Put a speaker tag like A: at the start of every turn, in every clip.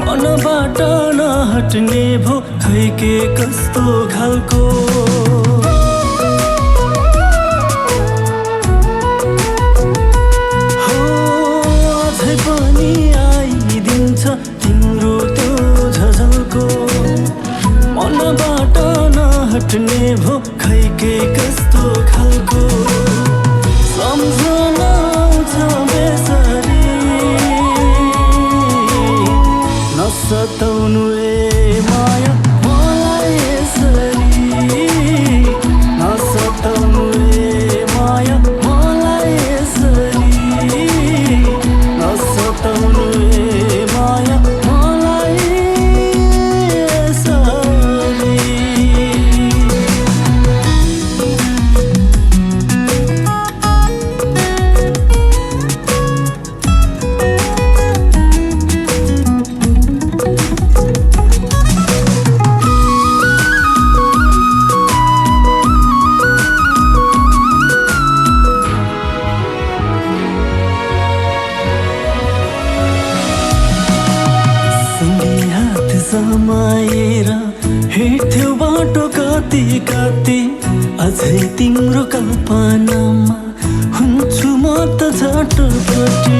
A: मनबाट नहट्ने भो खै के कस्तो खालको हो अझै पनि आइदिन्छ तिम्रो त्यो झझल्को मनबाट नहट्ने भो खै के कस्तो खालको सम्झना आउँछ बेसरी नसताउनु ए माया मलाई यसरी नसताउनु ए माया मलाई यसरी नसताउनु ए माया मलाई यसरी समाएर हिँड्थ्यो बाटो कति कति अझै तिम्रो कल्पनामा हुन्छु म त झटपटी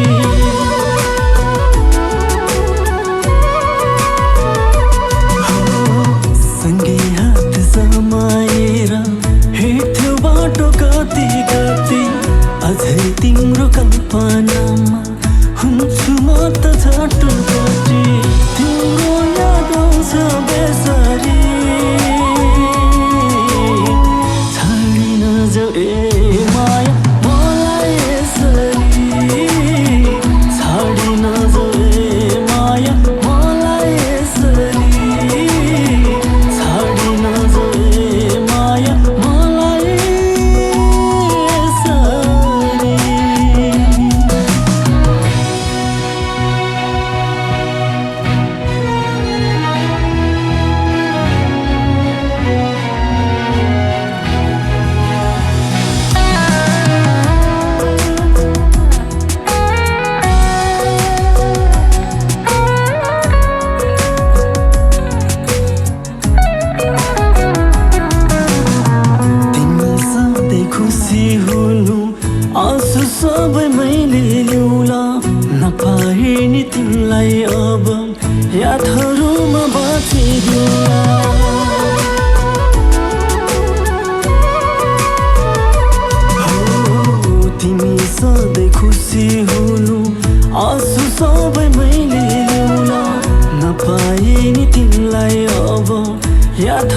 A: सँगै हात समाएर हिँड्थ्यो बाटो कति कति अझै तिम्रो कल्पनामा हुन्छु म त झटपटी तिम्रो बेसरी छाडी नजाऊ ए माया मलाई यसरी छाडी नजाऊ ए माया मलाई यसरी छाडी नजाऊ ए माया मलाई यसरी आँसु सबै मैले ल्याउला नपाए नि तिमीलाई अब यादहरूमा बाँचिदिउँला हो तिमी सधैँ खुसी हुनु आँसु सबै मैले ल्याउला नपाए नि तिमीलाई अब याद